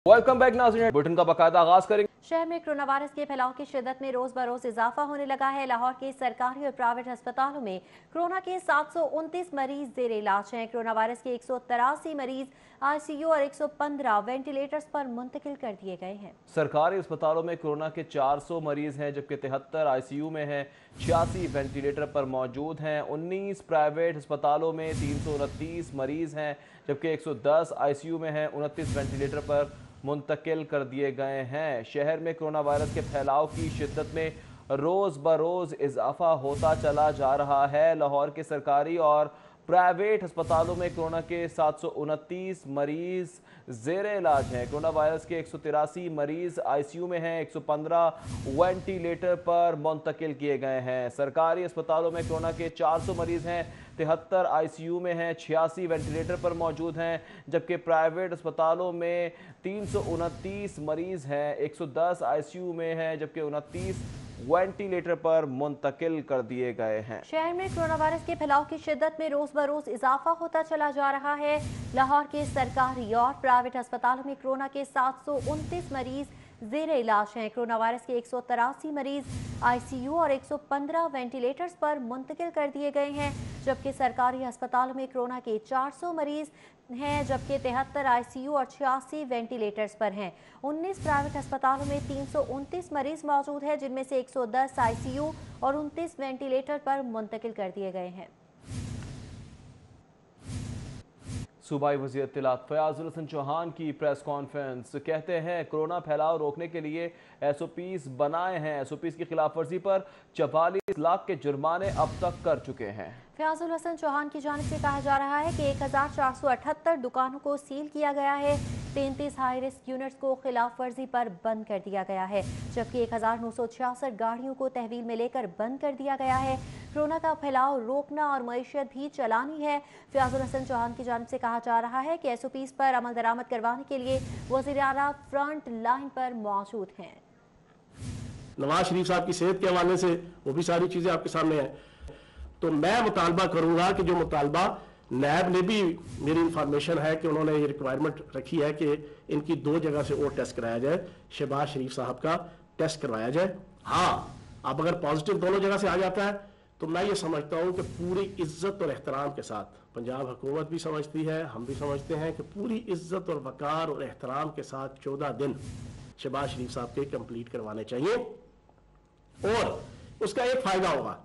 Welcome back नाज़रीन, bulletin का बाकायदा आगाज करेंगे। शहर में कोरोना वायरस के फैलाव की शिद्दत में रोज बरोज इजाफा होने लगा है। लाहौर के सरकारी और प्राइवेट अस्पतालों में कोरोना के 729 मरीज जेर इलाज हैं। कोरोना वायरस के 183 मरीज आईसीयू और 115 वेंटिलेटर्स पर मुंतकिल कर दिए गए हैं। सरकारी अस्पतालों में कोरोना के 400 मरीज हैं, जबकि 73 आईसीयू में हैं, 86 वेंटिलेटर पर मौजूद हैं। 19 प्राइवेट अस्पतालों में 329 मरीज हैं, जबकि 110 आईसीयू में हैं, 29 वेंटिलेटर पर मुंतकिल कर दिए गए हैं। शहर में कोरोना वायरस के फैलाव की शिद्दत में रोज़ बरोज़ इजाफा होता चला जा रहा है। लाहौर के सरकारी और प्राइवेट अस्पतालों में कोरोना के 729 मरीज जेर इलाज हैं। कोरोना वायरस के 183 मरीज आईसीयू में हैं, 115 वेंटिलेटर पर मुंतकिल किए गए हैं। सरकारी अस्पतालों में कोरोना के 400 मरीज हैं, 73 आईसीयू में हैं, 86 वेंटिलेटर पर मौजूद हैं, जबकि प्राइवेट अस्पतालों में 329 मरीज हैं, 110 आईसीयू में हैं, जबकि 29 वेंटिलेटर पर मुंतकिल कर दिए गए हैं। शहर में कोरोना वायरस के फैलाव की शिद्दत में रोज बरोज इजाफा होता चला जा रहा है। लाहौर के सरकारी और प्राइवेट अस्पतालों में कोरोना के 729 मरीज जेर इलाज हैं। कोरोना वायरस के 183 मरीज आईसीयू और 115 वेंटिलेटर्स पर मुंतकिल कर दिए गए हैं, जबकि सरकारी अस्पतालों में कोरोना के 400 मरीज हैं, जबकि 73 आईसीयू और 86 वेंटिलेटर्स पर हैं। 19 प्राइवेट अस्पतालों में 329 मरीज मौजूद हैं, जिनमें से 110 आईसीयू और 29 वेंटिलेटर पर मुंतकिल कर दिए गए हैं। सूबाई वज़ीर इत्तलात फयाजुल हसन चौहान की प्रेस कॉन्फ्रेंस। कहते हैं कोरोना फैलाव रोकने के लिए एसओपीज बनाए हैं। एसओपीज की खिलाफ वर्जी पर 44 लाख के जुर्माने अब तक कर चुके हैं। फयाजुल हसन चौहान की जानिब से कहा जा रहा है कि 1478 दुकानों को सील किया गया है। 33 हाई रिस्क यूनिट्स को खिलाफ वर्जी पर बंद कर दिया गया है, जबकि 1966 गाड़ियों को तहवील में लेकर बंद कर दिया गया है। कोरोना का फैलाव रोकना और मईशत भी चलानी है। फयाजुल हसन चौहान की जानिब से कहा जा रहा है कि एसओपीज पर अमल दरामद करवाने के लिए वज़ीर आला फ्रंट लाइन पर मौजूद हैं। नवाज शरीफ साहब की सेहत के हवाले से वो भी सारी चीजें आपके सामने हैं। तो मैं मुतालबा करूंगा कि जो मुतालबा नैब ने भी, मेरी इंफॉर्मेशन है कि उन्होंने ये रिक्वायरमेंट रखी है कि इनकी 2 जगह से और टेस्ट कराया जाए। शहबाज शरीफ साहब का टेस्ट करवाया जाए। हाँ, अब अगर पॉजिटिव दोनों जगह से आ जाता है तो मैं ये समझता हूं कि पूरी इज्जत और एहतराम के साथ, पंजाब हुकूमत भी समझती है, हम भी समझते हैं कि पूरी इज्जत और वकार और एहतराम के साथ 14 दिन शहबाज शरीफ साहब के कंप्लीट करवाने चाहिए। और उसका एक फायदा होगा,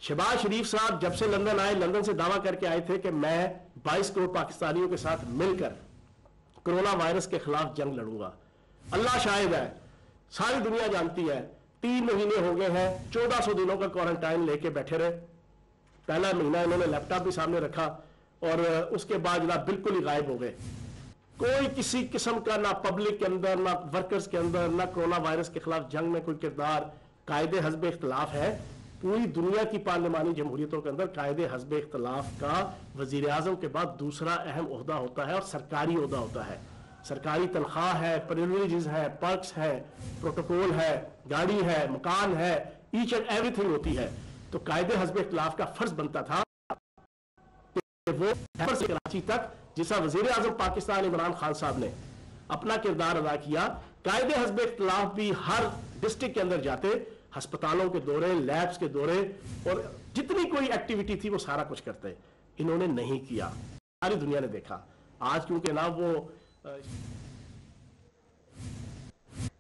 शहबाज शरीफ साहब जब से लंदन आए, लंदन से दावा करके आए थे कि मैं 22 करोड़ पाकिस्तानियों के साथ मिलकर कोरोना वायरस के खिलाफ जंग लड़ूंगा। अल्लाह शाहिद है, सारी दुनिया जानती है, 3 महीने हो गए हैं, 1400 दिनों का क्वारंटाइन लेके बैठे रहे। पहला महीना इन्होंने लैपटॉप भी सामने रखा और उसके बाद जनाब बिल्कुल ही गायब हो गए। कोई किसी किस्म का ना पब्लिक के अंदर, ना वर्कर्स के अंदर, ना कोरोना वायरस के खिलाफ जंग में कोई किरदार। कायदे हस्ब इख्तलाफ है। पूरी दुनिया की पार्लिमानी जमहूरियतों के अंदर कायदे हस्ब इख्तलाफ का वजीर आजम के बाद दूसरा अहम ओहदा होता है और सरकारी ओहदा होता है। सरकारी तनख्वाह है, प्रिविलेजेस है, पर्क्स है, प्रोटोकॉल है, गाड़ी है, मकान है, ईच एंड एवरीथिंग होती है। तो कायदे हस्ब इख्तलाफ का फर्ज बनता था कि वो से कराची तक, जिसा वजीर आजम पाकिस्तान इमरान खान साहब ने अपना किरदार अदा किया, कायदे हस्ब इख्तलाफ भी हर डिस्ट्रिक्ट के अंदर जाते, अस्पतालों के दौरे, लैब्स के दौरे और जितनी कोई एक्टिविटी थी वो सारा कुछ करते। इन्होंने नहीं किया, सारी दुनिया ने देखा। आज क्योंकि ना वो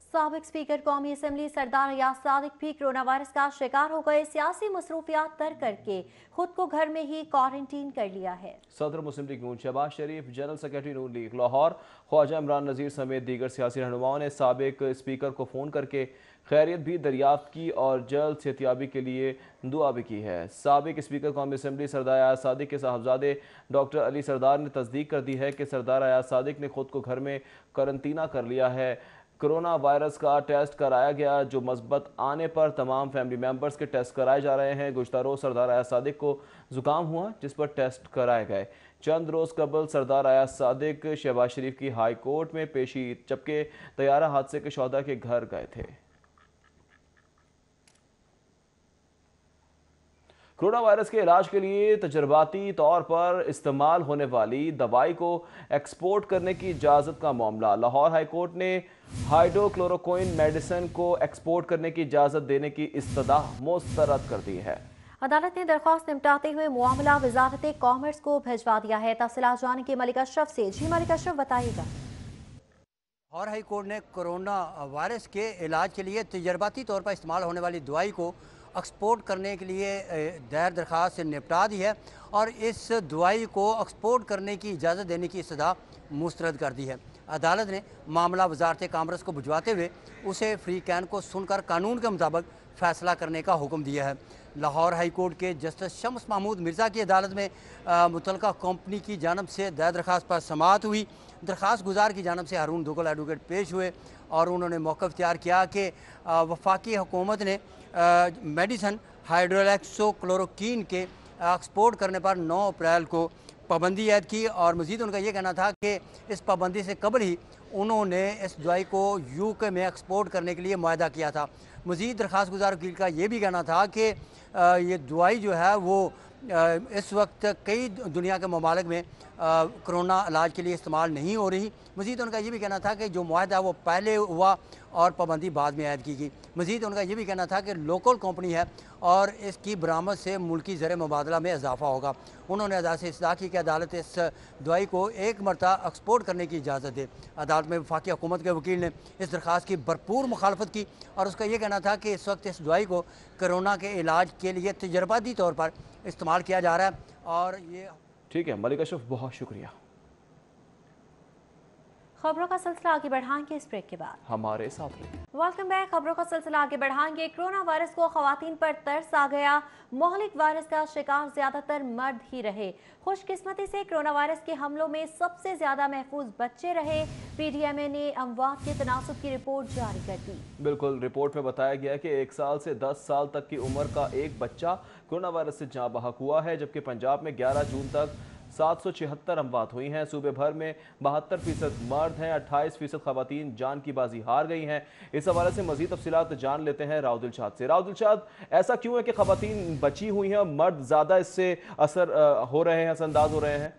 साबिक स्पीकर कौमी असम्बली सरदार अयाज सादिक भी कोरोना वायरस का शिकार हो गए। सियासी मसरूफियात तर्क करके खुद को घर में ही क्वारंटीन कर लिया है। सदर मुस्लिम लीग नून शहबाज शरीफ, जनरल सेक्रेटरी नून लीग लाहौर ख्वाजा इमरान नज़ीर समेत दीगर सियासी रहनुमाओं ने साबिक स्पीकर को फ़ोन करके खैरियत भी दरियाफ्त की और जल्द सेहतियाबी के लिए दुआ भी की है। साबिक स्पीकर कौमी असम्बली सरदार अयाज सादिक के साहबजादे डॉक्टर अली सरदार ने तस्दीक कर दी है कि सरदार अयाज सादिक ने खुद को घर में करंतना कर लिया है। कोरोना वायरस का टेस्ट कराया गया, जो मस्बत आने पर तमाम फैमिली मेम्बर्स के टेस्ट कराए जा रहे हैं। गुज़श्ता रोज़ सरदार अयाज सादिक को ज़ुकाम हुआ, जिस पर टेस्ट कराए गए। चंद रोज़ कबल सरदार अयाज सादिक शहबाज शरीफ की हाई कोर्ट में पेशी, जबकि तैयारा हादसे के शोहदा के घर गए थे। कोरोना वायरस के इलाज के लिए तजर्बाती तौर पर इस्तेमाल होने वाली दवाई को एक्सपोर्ट करने की इजाज़त का मामला। लाहौर हाई कोर्ट ने हाइड्रोक्लोरोक्विन मेडिसिन को एक्सपोर्ट करने की इजाज़त देने की इस्तदा मुस्तरद कर दी है। अदालत ने दरख्वास्त निपटाते हुए मामला वजारत कॉमर्स को भिजवा दिया है। तफसीलात जाने की मलिक अशरफ से। जी मलिक अशरफ, बताइएगा। लाहौर हाई कोर्ट ने कोरोना वायरस के इलाज के लिए तजर्बाती तौर पर इस्तेमाल होने वाली दवाई को एक्सपोर्ट करने के लिए दायर दरख्वास्त से निपटा दी है और इस दवाई को एक्सपोर्ट करने की इजाज़त देने की इस्तदा मुस्तरद कर दी है। अदालत ने मामला वजारत कामर्स को भिजवाते हुए उसे फ्री कैन को सुनकर कानून के मुताबिक फ़ैसला करने का हुक्म दिया है। लाहौर हाई कोर्ट के जस्टिस शम्स महमूद मिर्ज़ा की अदालत में मुतल्लिका कंपनी की जानब से दायर दरख्वास्त पर समाअत हुई। दरख्वास्त गुजार की जानब से हारून दुगल एडवोकेट पेश हुए और उन्होंने मौक़िफ़ इख्तियार किया कि वफाकी हुकूमत ने मेडिसन हाइड्रोक्लोरोक्विन के एक्सपोर्ट करने पर 9 अप्रैल को पाबंदी आयद की और मज़ीद उनका ये कहना था कि इस पाबंदी से कबल ही उन्होंने इस दवाई को यूके में एक्सपोर्ट करने के लिए मुआहदा किया था। मज़ीद दरख्वास्त गुजार वकील का ये भी कहना था कि ये दवाई जो है वो इस वक्त कई दुनिया के ममालिक में कोरोना इलाज के लिए इस्तेमाल नहीं हो रही। मज़ीद उनका ये भी कहना था कि जो मुआहदा वो पहले हुआ और पाबंदी बाद में आयद की गई। मज़ीद उनका ये भी कहना था कि लोकल कंपनी है और इसकी बरामद से मुल्की ज़र मुबादला में इजाफा होगा। उन्होंने अदालत से इस्तदा की कि अदालत इस दवाई को एक मरतबा एक्सपोर्ट करने की इजाज़त दे। अदालत में वफाकी हुकूमत के वकील ने इस दरख्वास्त की भरपूर मुखालफत की और उसका ये कहना था कि इस वक्त इस दवाई को कोरोना के इलाज के लिए तजर्बाती तौर पर इस्तेमाल किया जा रहा है और ये ठीक है मलिक अशरफ, बहुत शुक्रिया। खबरों का सिलसिला आगे बढ़ाएंगे इस ब्रेक के बाद। हमारे साथ रहिए। Welcome back. खबरों का सिलसिला आगे बढ़ाएंगे। कोरोना वायरस को खवातीन पर तरस आ गया। मोहलिक वायरस का शिकार ज्यादातर मर्द ही रहे। खुशकिस्मती से कोरोना वायरस के हमलों में सबसे ज्यादा महफूज बच्चे रहे। पीडीएमए ने अमवात के तनासुब की रिपोर्ट जारी कर दी। बिल्कुल, रिपोर्ट में बताया गया है कि 1 साल से 10 साल तक की उम्र का एक बच्चा कोरोना वायरस से जाँ बहक हुआ है, जबकि पंजाब में 11 जून तक 776 अमवात हुई हैं। सूबे भर में 72% मर्द हैं, 28% खवातीन जान की बाजी हार गई हैं। इस हवाले से मजीद तफसीलात जान लेते हैं राव दिलशाद से। राव दिलशाद, ऐसा क्यों है कि खवातीन बची हुई हैं और मर्द ज़्यादा इससे असर हो रहे हैं, असरअंदाज हो रहे हैं?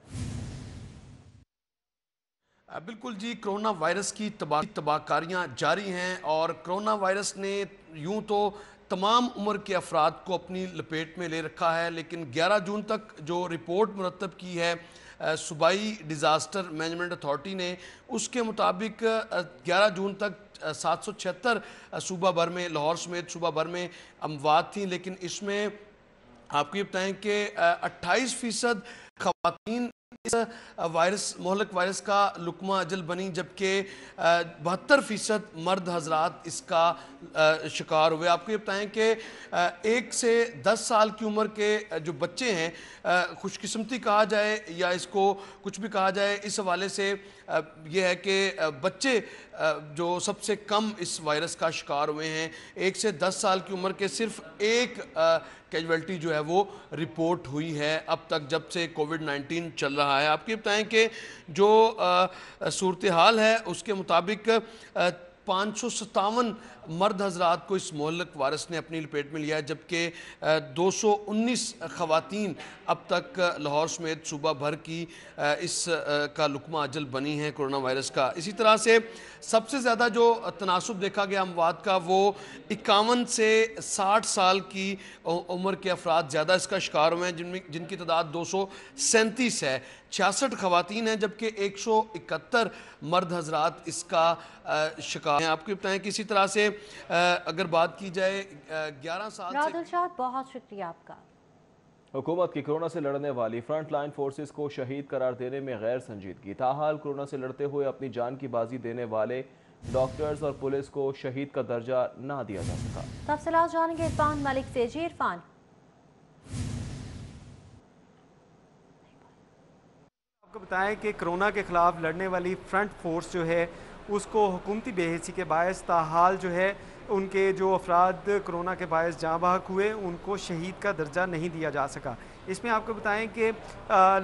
बिल्कुल जी, कोरोना वायरस की तबाहकारियाँ जारी हैं और कोरोना वायरस ने यूँ तो तमाम उम्र के अफराद को अपनी लपेट में ले रखा है, लेकिन 11 जून तक जो रिपोर्ट मुरतब की है सूबाई डिज़ास्टर मैनेजमेंट अथॉरिटी ने, उसके मुताबिक 11 जून तक 776 सूबा भर में, लाहौर समेत सूबा भर में अमवात थी। लेकिन इसमें आपको ये बताएं कि 28% खवातीन इस वायरस मोहलक वायरस का लुकमा अजल बनी, जबकि 72% मर्द हजरात इसका शिकार हुए। आपको ये बताएं कि 1 से 10 साल की उम्र के जो बच्चे हैं, खुशकिस्मती कहा जाए या इसको कुछ भी कहा जाए, इस हवाले से ये है कि बच्चे जो सबसे कम इस वायरस का शिकार हुए हैं, 1 से 10 साल की उम्र के सिर्फ एक कैजुअल्टी जो है वो रिपोर्ट हुई है अब तक जब से कोविड-19 चल रहा है। आपके बताएं कि जो सूरत हाल है उसके मुताबिक 557 मर्द हजरात को इस मोहल्लक वायरस ने अपनी लपेट में लिया है, जबकि 219 खवातीन अब तक लाहौर समेत सूबा भर की इस का लुकमा अजल बनी हैं कोरोना वायरस का। इसी तरह से सबसे ज़्यादा जो तनासुब देखा गया अमवात का, वो 51 से 60 साल की उम्र के अफराद ज़्यादा इसका शिकार हुए हैं, जिनकी तादाद 237 है। 66 खवातीन हैं, जबकि 171 मर्द हजरात इसका शिकार हैं। आपको बताएं कि इसी तरह से अगर बात की जाए 11 साल से, बहुत शुक्रिया आपका। हुकूमत की कोरोना से लड़ने वाली फ्रंट लाइन फोर्सेस को शहीद करार देने में गैर संजीदगी। ताहाल कोरोना से लड़ते हुए अपनी जान की बाजी देने वाले डॉक्टर्स और पुलिस को शहीद का दर्जा ना दिया जा सका। तफसीलात जानेंगे इरफान मलिक से। जी इरफान। आपको बताएं कि कोरोना के खिलाफ लड़ने वाली फ्रंट फोर्स जो है उसको हुकूमती बेहिसी के बायस ताहाल जो है उनके जो अफराद कोरोना के बायस जाँ बहक हुए उनको शहीद का दर्जा नहीं दिया जा सका। इसमें आपको बताएं कि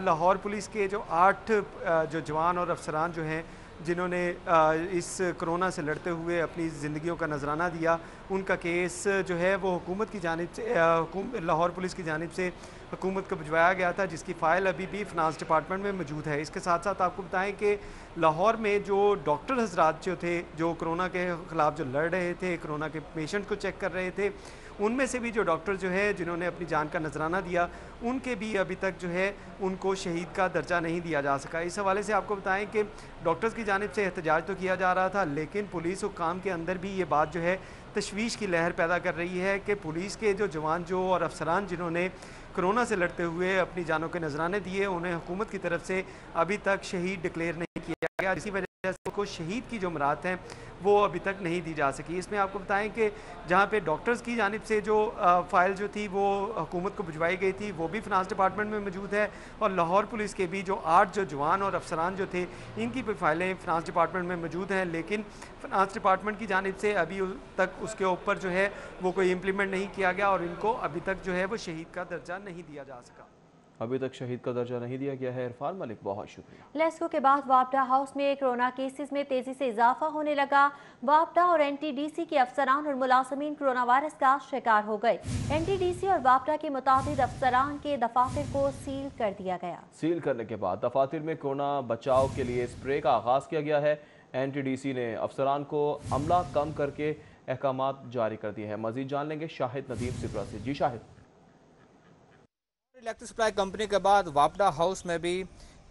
लाहौर पुलिस के जो 8 जो जवान और अफसरान जो हैं जिन्होंने इस कोरोना से लड़ते हुए अपनी ज़िंदगियों का नजराना दिया, उनका केस जो है वो हुकूमत की जानिब से लाहौर पुलिस की जानिब से हुकूमत को भिजवाया गया था, जिसकी फ़ाइल अभी भी फिनांस डिपार्टमेंट में मौजूद है। इसके साथ साथ आपको बताएं कि लाहौर में जो डॉक्टर हजरात जो थे, जो कोरोना के ख़िलाफ़ जो लड़ रहे थे, कोरोना के पेशेंट को चेक कर रहे थे, उनमें से भी जो डॉक्टर जो है जिन्होंने अपनी जान का नजराना दिया, उनके भी अभी तक जो है उनको शहीद का दर्जा नहीं दिया जा सका। इस हवाले से आपको बताएं कि डॉक्टर्स की जानिब से एहतजाज तो किया जा रहा था, लेकिन पुलिस हुक्काम के अंदर भी ये बात जो है तशवीश की लहर पैदा कर रही है कि पुलिस के जो जवान जो और अफसरान जिन्होंने कोरोना से लड़ते हुए अपनी जानों के नजराने दिए, उन्हें हुकूमत की तरफ से अभी तक शहीद डिक्लेयर नहीं किया गया। इसी वजह से उनको शहीद की जो मरात हैं वो अभी तक नहीं दी जा सकी। इसमें आपको बताएं कि जहाँ पे डॉक्टर्स की जानिब से जो फ़ाइल जो थी वो हुकूमत को भिजवाई गई थी, वो भी फिनांस डिपार्टमेंट में मौजूद है, और लाहौर पुलिस के भी जो 8 जो जवान और अफसरान जो थे, इनकी भी फ़ाइलें फिनांस डिपार्टमेंट में मौजूद हैं, लेकिन फिनांस डिपार्टमेंट की जानिब से अभी तक उसके ऊपर जो है वो कोई इम्प्लीमेंट नहीं किया गया और इनको अभी तक जो है वो शहीद का दर्जा नहीं दिया जा सका। अभी तक शहीद का दर्जा नहीं दिया गया है। इरफान मलिक, बहुत शुक्रिया। लेस्को के बाद वापडा हाउस में कोरोना केसेस में तेजी से इजाफा होने लगा। वापडा और एनटीडीसी के अफसरान और मुलाजमीन कोरोना वायरस का शिकार हो गए। एनटीडीसी और वापडा के मुताबिक अफसरान के दफातर को सील कर दिया गया। सील करने के बाद दफातर में कोरोना बचाव के लिए स्प्रे का आगाज किया गया है। एनटीडीसी ने अफसरान को अमला कम करके अहकामात जारी कर दिए हैं। मजीद जान लेंगे शाहिद नदीम सिपरा से। जी शाहिद। इलेक्ट्रिक सप्लाई कंपनी के बाद वापडा हाउस में भी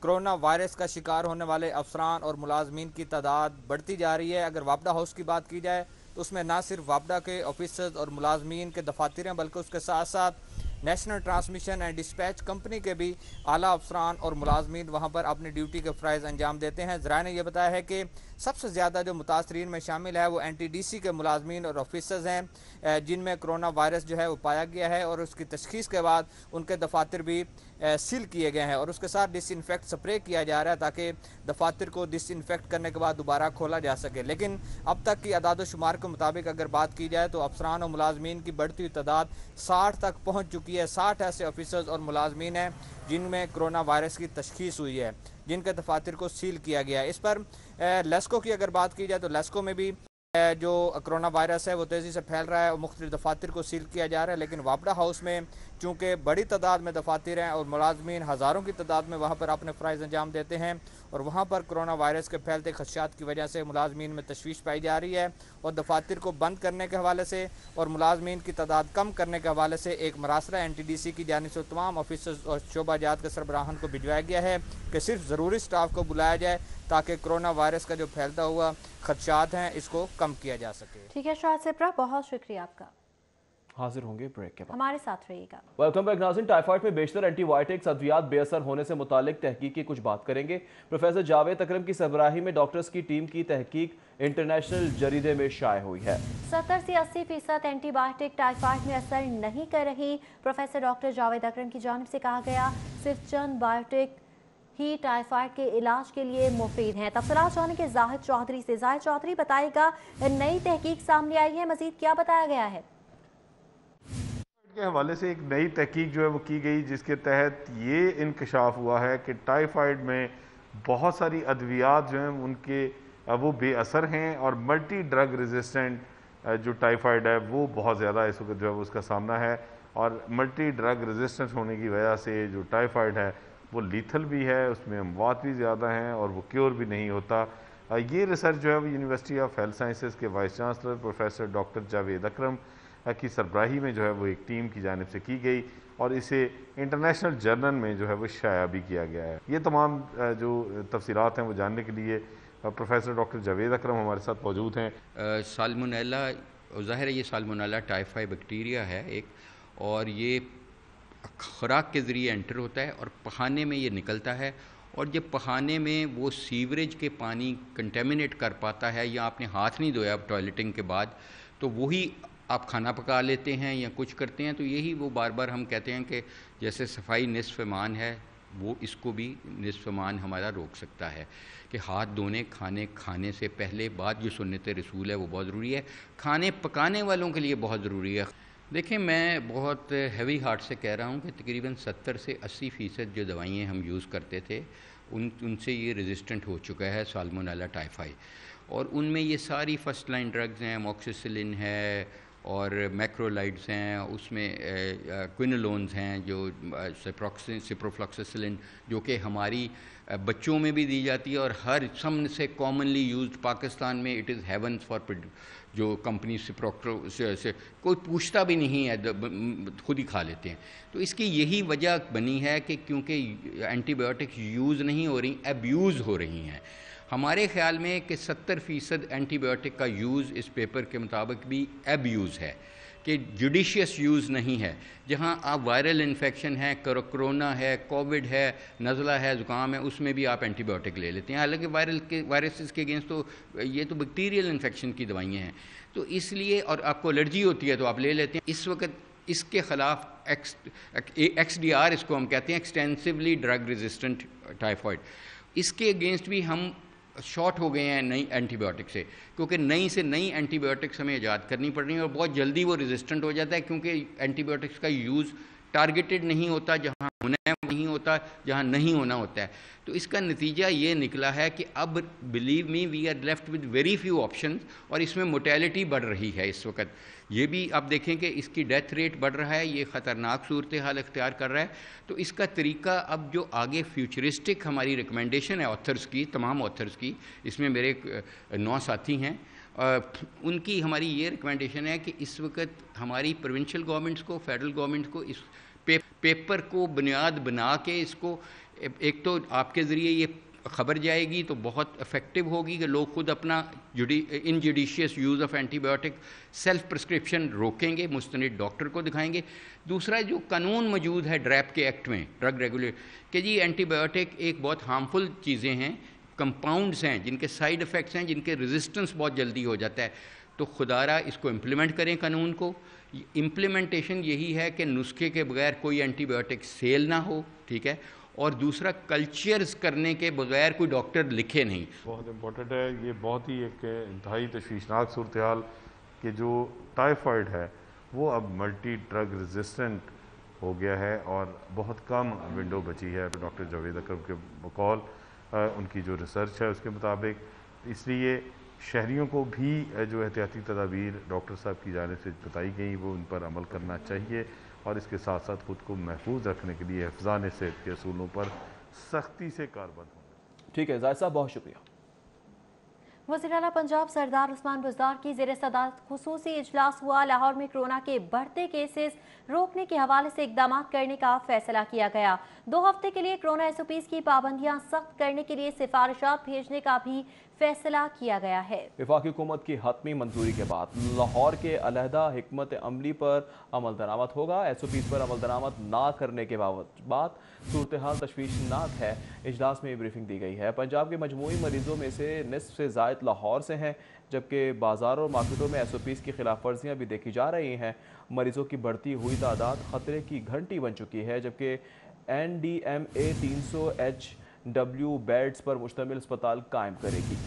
कोरोना वायरस का शिकार होने वाले अफसरान और मुलाजमीन की तादाद बढ़ती जा रही है। अगर वापडा हाउस की बात की जाए तो उसमें ना सिर्फ वापडा के ऑफिसर्स और मुलाजमीन के दफातर हैं, बल्कि उसके साथ साथ national transmission and dispatch company के भी आला अफसरान और मुलाजमीन वहाँ पर अपनी ड्यूटी के फ़राइज़ अंजाम देते हैं। ज़राए ने यह बताया है कि सबसे ज़्यादा जो मुतासरीन में शामिल है वो एनटीडीसी के मुलाजमीन और ऑफिसर्स हैं, जिनमें कोरोना वायरस जो है वो पाया गया है और उसकी तशखीस के बाद उनके दफातर भी सील किए गए हैं और उसके साथ डिसइंफेक्ट स्प्रे किया जा रहा है ताकि दफातर को डिसइंफेक्ट करने के बाद दोबारा खोला जा सके। लेकिन अब तक की अदाद शुमार के मुताबिक अगर बात की जाए तो अफसरान और मुलाजमीन की बढ़ती हुई तादाद 60 तक पहुँच चुकी है। 60 ऐसे ऑफिसर्स और मुलाजमीन हैं जिनमें कोरोना वायरस की तशखीस हुई है, जिनके दफातर को सील किया गया है। इस पर लेस्को की अगर बात की जाए तो लेस्को में भी जो कोरोना वायरस है वो तेज़ी से फैल रहा है और मुख्तलिफ दफातर को सील किया जा रहा है। लेकिन वापडा हाउस में चूँकि बड़ी तादाद में दफातर हैं और मुलाजमीन हज़ारों की तादाद में वहाँ पर अपने फ़राइज़ अंजाम देते हैं और वहाँ पर कोरोना वायरस के फैलते खदशात की वजह से मुलाजमीन में तशवीश पाई जा रही है और दफातर को बंद करने के हवाले से और मुलाजमीन की तादाद कम करने के हवाले से एक मरासला एनटीडीसी की जानिब से तमाम ऑफिसर्स और शोबाजात के सरबराहान को भिजवाया गया है कि सिर्फ ज़रूरी स्टाफ को बुलाया जाए ताकि कोरोना वायरस का जो फैलता हुआ खदशात हैं इसको कम किया जा सके। ठीक है शाहिद सिपरा, बहुत शुक्रिया आपका। हाजिर होंगे ब्रेक के बाद, हमारे साथ रहिएगा। वेलकम बैक नाज़रीन। टाइफाइड में बेशतर एंटीबायोटिक्स अद्वियात बेअसर होने से मुतालिक तहकीक की कुछ बात करेंगे। प्रोफेसर जावेद अकरम की सरबराही में डॉक्टर्स की टीम की तहकीक इंटरनेशनल जरीदे में शाये हुई है। 70 से 80% एंटीबायोटिक टाइफाइड में असर नहीं कर रही। प्रोफेसर डॉक्टर जावेद अकरम की जानिब से कहा गया सिर्फ चंद बायोटिक ही टाइफाइड के इलाज के लिए मुफीद हैं। तफसीलात जानेंगे जाहिद चौधरी से। जाहिद चौधरी बताएगा, नई तहकीक सामने आई है, मजीद क्या बताया गया है? के हवाले से एक नई तहकीक जो है वो की गई, जिसके तहत ये इंकशाफ हुआ है कि टाइफाइड में बहुत सारी अद्वियात जो हैं उनके वो बेअसर हैं और मल्टी ड्रग रेजिस्टेंट जो टाइफाइड है वो बहुत ज़्यादा इस वक्त जो है उसका सामना है और मल्टी ड्रग रेजिस्टेंस होने की वजह से जो टाइफाइड है वो लीथल भी है, उसमें अमवात भी ज़्यादा हैं और वो क्योर भी नहीं होता। ये रिसर्च जो है वो यूनिवर्सिटी ऑफ हेल्थ साइंसेज के vice chancellor professor doctor Javed Akram की सरबराही में जो है वो एक टीम की जानिब से की गई और इसे इंटरनेशनल जर्नल में जो है वो शाया भी किया गया है। ये तमाम जो तफसीलात हैं वो जानने के लिए प्रोफेसर डॉक्टर जावेद अकरम हमारे साथ मौजूद हैं। साल्मोनेला, ज़ाहिर है ये साल्मोनेला टाइफाई बैक्टीरिया है एक, और ये खुराक के ज़रिए एंटर होता है और पखाने में ये निकलता है और जब पखाने में वो सीवरेज के पानी कंटेमिनेट कर पाता है या आपने हाथ नहीं धोया टॉयलेटिंग के बाद तो वही आप खाना पका लेते हैं या कुछ करते हैं, तो यही वो बार बार हम कहते हैं कि जैसे सफाई निस्फ़ ईमान है, वो इसको भी निस्फ़ ईमान हमारा रोक सकता है कि हाथ धोने खाने से पहले बाद जो सुन्नत रसूल है वो बहुत ज़रूरी है, खाने पकाने वालों के लिए बहुत ज़रूरी है। देखिए, मैं बहुत हैवी हार्ट से कह रहा हूँ कि तकरीबन 70 से 80% जो दवाइयाँ हम यूज़ करते थे उनसे ये रेजिस्टेंट हो चुका है साल्मोनेला टाइफाई। और उनमें ये सारी फर्स्ट लाइन ड्रग्स हैं, मॉक्सिसिलिन है और मैक्रोलाइड्स हैं, उसमें क्विनोलोन्स हैं जो सिप्रोफ्लॉक्सासिलिन जो कि हमारी बच्चों में भी दी जाती है और हर सबसे कॉमनली यूज्ड पाकिस्तान में इट इज़ हेवन्स फॉर जो कंपनी से कोई पूछता भी नहीं है, खुद ही खा लेते हैं। तो इसकी यही वजह बनी है कि क्योंकि एंटीबायोटिक्स यूज़ नहीं हो रही, अब्यूज़ हो रही हैं। हमारे ख्याल में कि 70% एंटीबायोटिक का यूज़ इस पेपर के मुताबिक भी अब्यूज़ है, कि जुडिशियस यूज़ नहीं है। जहां आप वायरल इन्फेक्शन है, कोरोना है, कोविड है, नज़ला है, ज़ुकाम है, उसमें भी आप एंटीबायोटिक ले लेते हैं। हालांकि वायरसेस के अगेंस्ट तो ये तो बैक्टीरियल इन्फेक्शन की दवाइयाँ हैं, तो इसलिए, और आपको एलर्जी होती है तो आप ले लेते हैं। इस वक्त इसके ख़िलाफ़ XDR इसको हम कहते हैं, एक्सटेंसिवली ड्रग रेजिस्टेंट टाइफाइड, इसके अगेंस्ट भी हम शॉर्ट हो गए हैं नई एंटीबायोटिक से, क्योंकि नई से नई एंटीबायोटिक्स हमें ईजाद करनी पड़ रही है और बहुत जल्दी वो रेजिस्टेंट हो जाता है, क्योंकि एंटीबायोटिक्स का यूज़ टारगेटेड नहीं होता, जहाँ होना नहीं होता, जहाँ नहीं होना होता है। तो इसका नतीजा ये निकला है कि अब believe me we are left with very few options, और इसमें मोर्टेलिटी बढ़ रही है इस वक्त। ये भी आप देखें कि इसकी डेथ रेट बढ़ रहा है, ये ख़तरनाक सूरत हाल इख्तियार कर रहा है। तो इसका तरीका अब जो आगे फ्यूचरिस्टिक हमारी रिकमेंडेशन है ऑथर्स की, तमाम ऑथर्स की, इसमें मेरे 9 साथी हैं, उनकी हमारी ये रिकमेंडेशन है कि इस वक्त हमारी प्रोविंशियल गवर्नमेंट्स को, फेडरल गवर्नमेंट को इस पेपर को बुनियाद बना के इसको, एक तो आपके ज़रिए ये ख़बर जाएगी तो बहुत इफ़ेक्टिव होगी कि लोग खुद अपना injudicious use of antibiotic self prescription रोकेंगे, मुस्तनिद डॉक्टर को दिखाएंगे। दूसरा, जो कानून मौजूद है ड्रैप के एक्ट में, ड्रग रेगुलेट, कि जी एंटीबायोटिक एक बहुत हार्मफुल चीज़ें हैं, कंपाउंड्स हैं जिनके साइड इफ़ेक्ट्स हैं, जिनके रेजिस्टेंस बहुत जल्दी हो जाता है। तो खुदारा इसको इम्प्लीमेंट करें कानून को। इम्प्लीमेंटेशन यही है कि नुस्खे के बगैर कोई एंटीबायोटिक सेल ना हो, ठीक है, और दूसरा कल्चर्स करने के बगैर कोई डॉक्टर लिखे नहीं। बहुत इम्पोर्टेंट है, ये बहुत ही एक इंतहाई तशवीशनाक सूरत हाल कि जो टाइफाइड है वो अब मल्टी ड्रग रेजिस्टेंट हो गया है और बहुत कम विंडो बची है डॉक्टर जावेद अकरम के बकौल, उनकी जो रिसर्च है उसके मुताबिक। इसलिए शहरियों को भी जो एहतियाती तदाबीर डॉक्टर साहब की जानिब से बताई गई वो उन पर अमल करना चाहिए, और इसके साथ साथ खुद को महफूज रखने के लिए हिफ़्ज़ान सेहत के असूलों पर सख्ती से कारबंद होना। ठीक है जाहिद साहब, बहुत शुक्रिया। वज़ीर-ए-आला पंजाब सरदार उस्मान बुज़दार की ज़ेर सदारत खुसूसी इजलास हुआ। लाहौर में कोरोना के बढ़ते केसेस रोकने के हवाले से इकदाम करने का फैसला किया गया। 2 हफ्ते के लिए कोरोना SOPs की पाबंदियां सख्त करने के लिए सिफारिशात भेजने का भी फैसला किया गया है। वफाकी हुकूमत की हतमी मंजूरी के बाद लाहौर के अलहदा हिकमत अमली पर अमल दरामद होगा। SOPs पर अमल दरामद ना करने के बाद सूरत हाल तशवीशनाक है। इजलास में ब्रीफिंग दी गई है। पंजाब के मजमूई मरीजों में से निस्फ से ज़ायद लाहौर से हैं, जबकि बाजार और मार्केटों में SOPs की खिलाफ वर्जियाँ भी देखी जा रही हैं। मरीजों की बढ़ती हुई तादाद खतरे की घंटी बन चुकी है, जबकि NDMA 300 HW बेड्स पर मुश्तमिल अस्पताल कायम करेगी।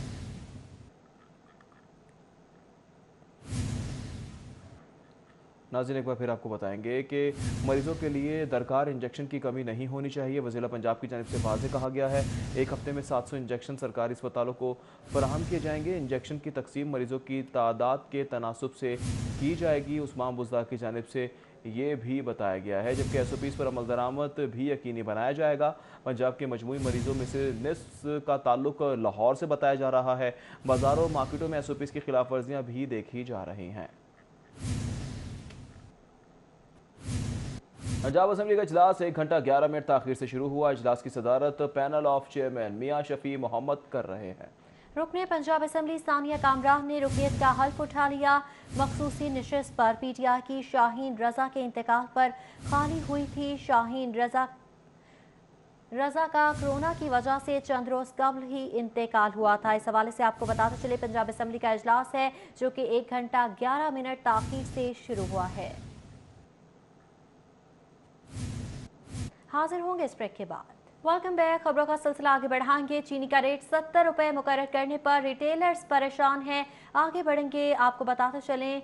नाज़रीन, एक बार फिर आपको बताएंगे कि मरीजों के लिए दरकार इंजेक्शन की कमी नहीं होनी चाहिए। वज़ीर पंजाब की जानिब से वाज़ेह कहा गया है। 1 हफ्ते में 700 इंजेक्शन सरकारी अस्पतालों को फराहम किए जाएंगे। इंजेक्शन की तकसीम मरीजों की तादाद के तनासुब से की जाएगी। उस्मान बुज़दार की जानिब से ये भी बताया गया है, जबकि SOPs पर अमल दरामद भी यकीनी बनाया जाएगा। पंजाब के मजमूई मरीजों में से निस्फ का ताल्लुक लाहौर से बताया जा रहा है। बाजारों और मार्केटों में SOPs की खिलाफ वर्जियाँ भी देखी जा रही हैं। पंजाब असम्बली का इजलास 1 घंटा 11 मिनट ताखीर से शुरू हुआ। इजलास की सदारत पैनल ऑफ चेयरमैन मियां शफी मोहम्मद कर रहे हैं। रुकने पंजाब असम्बली सानिया कामरान ने रुकनियत का हल्फ उठा लिया। मखसूसी नशिस्त पर PTI की शाहीन रजा के इंतकाल पर खाली हुई थी। शाहीन रजा का कोरोना की वजह से चंद रोज कबल ही इंतकाल हुआ था। इस हवाले से आपको बताते चले पंजाब असम्बली का इजलास है जो कि 1 घंटा 11 मिनट ताखीर से शुरू हुआ है। हाजिर होंगे इस ब्रेक के बाद। Welcome back. खबरों का सिलसिला आगे बढ़ाएंगे। चीनी का रेट 70 रुपए मुकर्रर करने पर रिटेलर्स परेशान हैं। आगे बढ़ेंगे, आपको बताते चलें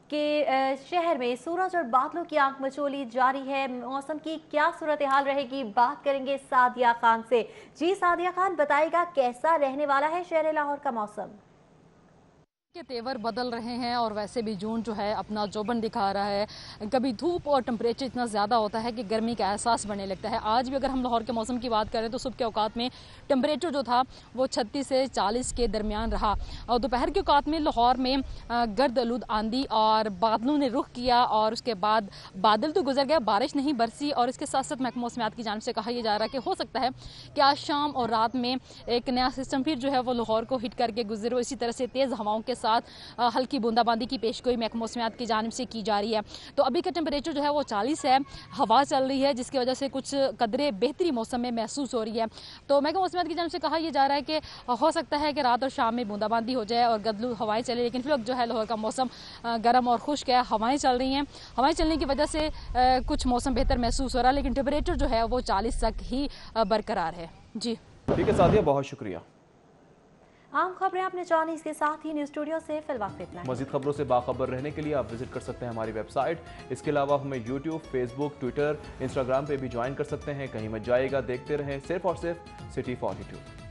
के शहर में सूरज और बादलों की आंख मचोली जारी है। मौसम की क्या सूरत हाल रहेगी, बात करेंगे सादिया खान से। जी सादिया खान, बताएगा कैसा रहने वाला है शहर लाहौर का मौसम? के तेवर बदल रहे हैं और वैसे भी जून जो है अपना जोबन दिखा रहा है। कभी धूप और टेम्परेचर इतना ज़्यादा होता है कि गर्मी का एहसास बनने लगता है। आज भी अगर हम लाहौर के मौसम की बात करें तो सुबह के औकात में टेम्परेचर जो था वो 36 से 40 के दरमियान रहा और दोपहर के औकात में लाहौर में गर्द आलूद आंधी और बादलों ने रुख किया और उसके बाद बादल तो गुजर गया, बारिश नहीं बरसी। और इसके साथ साथ महकमा मौसमियात की जानिब से कहा यह जा रहा है कि हो सकता है कि आज शाम और रात में एक नया सिस्टम फिर जो है वो लाहौर को हिट करके गुजरे। इसी तरह से तेज़ हवाओं के साथ हल्की बूंदाबांदी की पेशगोई महकमा मौसमियात की जानिब से की जा रही है। तो अभी का टेम्परेचर जो है वो 40 है, हवा चल रही है जिसकी वजह से कुछ कदरे बेहतरी मौसम में महसूस हो रही है। तो महकमा मौसमियात की जानिब से कहा यह जा रहा है कि हो सकता है कि रात और शाम में बूंदाबांदी हो जाए और गदलू हवाएं चले, लेकिन फिर जो है लाहौर का मौसम गर्म और खुश्क है, हवाएं चल रही हैं। हवाएं चलने की वजह से कुछ मौसम बेहतर महसूस हो रहा है, लेकिन टेम्परेचर जो है वो 40 तक ही बरकरार है। जी ठीक है सादिया, बहुत शुक्रिया। आम खबरें आपने जानी, इसके साथ ही न्यूज़ स्टूडियो से फिलहाल इतना। मज़ीद खबरों से बाखबर रहने के लिए आप विजिट कर सकते हैं हमारी वेबसाइट। इसके अलावा हमें यूट्यूब, फेसबुक, ट्विटर, इंस्टाग्राम पे भी ज्वाइन कर सकते हैं। कहीं मत जाइएगा, देखते रहें सिर्फ और सिर्फ सिटी 42।